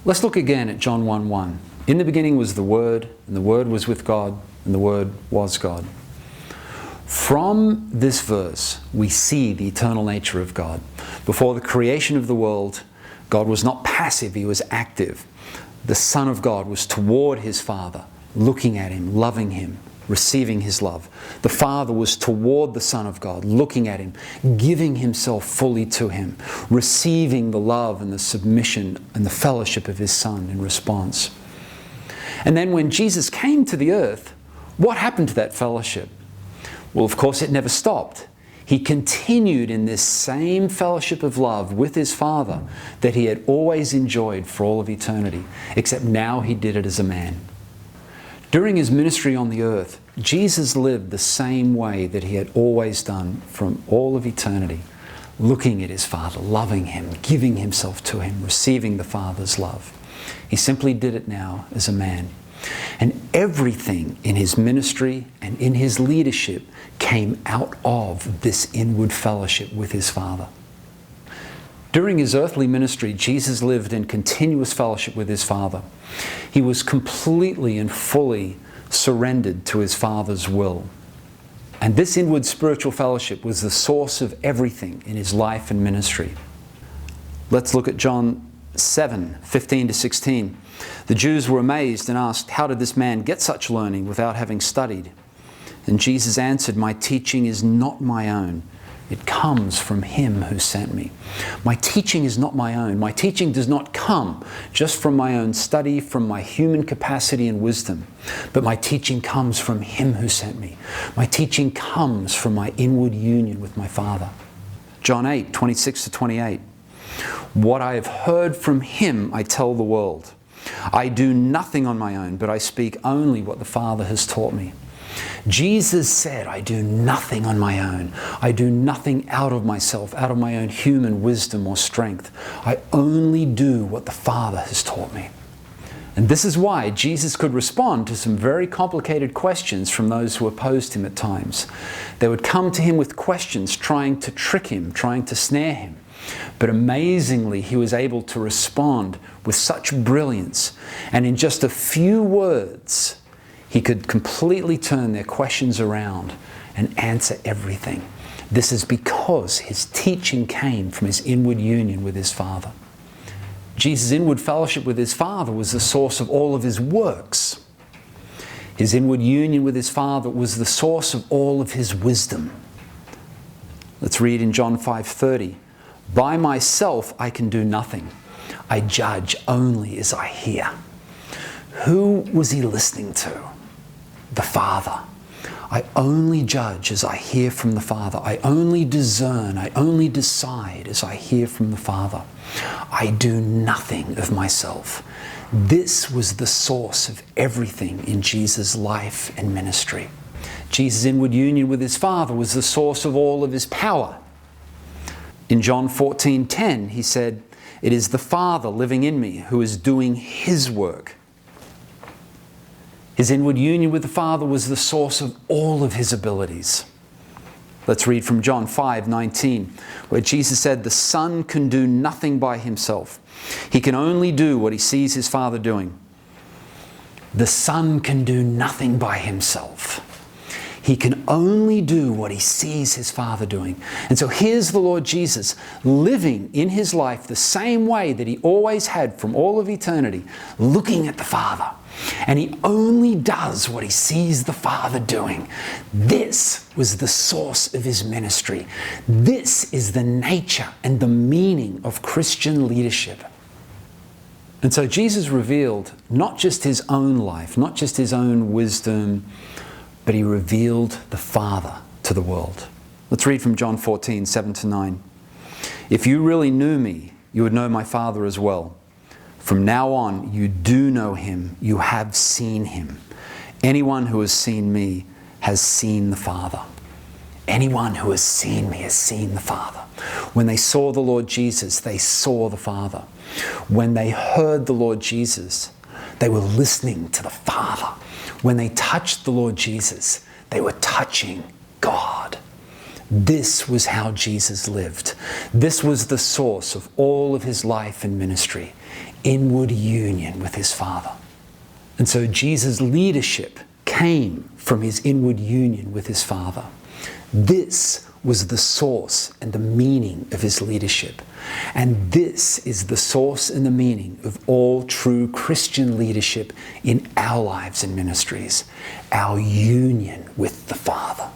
Let's look again at John 1:1. In the beginning was the Word, and the Word was with God, and the Word was God. From this verse, we see the eternal nature of God. Before the creation of the world, God was not passive, He was active. The Son of God was toward His Father, looking at Him, loving Him, receiving His love. The Father was toward the Son of God, looking at Him, giving Himself fully to Him, receiving the love and the submission and the fellowship of His Son in response. And then when Jesus came to the earth, what happened to that fellowship? Well, of course, it never stopped. He continued in this same fellowship of love with His Father that He had always enjoyed for all of eternity, except now He did it as a man. During His ministry on the earth, Jesus lived the same way that He had always done from all of eternity, looking at His Father, loving Him, giving Himself to Him, receiving the Father's love. He simply did it now as a man. And everything in His ministry and in His leadership came out of this inward fellowship with His Father. During His earthly ministry, Jesus lived in continuous fellowship with His Father. He was completely and fully surrendered to His Father's will. And this inward spiritual fellowship was the source of everything in His life and ministry. Let's look at John 7:15-16. The Jews were amazed and asked, "How did this man get such learning without having studied?" And Jesus answered, "My teaching is not my own. It comes from Him who sent me." My teaching is not my own. My teaching does not come just from my own study, from my human capacity and wisdom. But my teaching comes from Him who sent me. My teaching comes from my inward union with my Father. John 8:26-28. What I have heard from Him I tell the world. I do nothing on my own, but I speak only what the Father has taught me. Jesus said, I do nothing on my own. I do nothing out of myself, out of my own human wisdom or strength. I only do what the Father has taught me. And this is why Jesus could respond to some very complicated questions from those who opposed Him at times. They would come to Him with questions trying to trick Him, trying to snare Him. But amazingly, He was able to respond with such brilliance. And in just a few words, He could completely turn their questions around and answer everything. This is because His teaching came from His inward union with His Father. Jesus' inward fellowship with His Father was the source of all of His works. His inward union with His Father was the source of all of His wisdom. Let's read in John 5:30. By myself I can do nothing. I judge only as I hear. Who was He listening to? The Father. I only judge as I hear from the Father. I only discern, I only decide as I hear from the Father. I do nothing of myself. This was the source of everything in Jesus' life and ministry. Jesus' inward union with His Father was the source of all of His power. In John 14:10, He said, "It is the Father living in me who is doing His work." His inward union with the Father was the source of all of His abilities. Let's read from John 5:19, where Jesus said, "The Son can do nothing by Himself. He can only do what He sees His Father doing." The Son can do nothing by Himself. He can only do what He sees His Father doing. And so here's the Lord Jesus living in His life the same way that He always had from all of eternity, looking at the Father. And He only does what He sees the Father doing. This was the source of His ministry. This is the nature and the meaning of Christian leadership. And so Jesus revealed not just His own life, not just His own wisdom, but He revealed the Father to the world. Let's read from John 14:7-9. If you really knew me, you would know my Father as well. From now on, you do know Him. You have seen Him. Anyone who has seen me has seen the Father. Anyone who has seen me has seen the Father. When they saw the Lord Jesus, they saw the Father. When they heard the Lord Jesus, they were listening to the Father. When they touched the Lord Jesus, they were touching God. This was how Jesus lived. This was the source of all of His life and ministry. inward union with his Father. And so Jesus' leadership came from his inward union with his Father. This was the source and the meaning of his leadership. And this is the source and the meaning of all true Christian leadership in our lives and ministries, our union with the Father.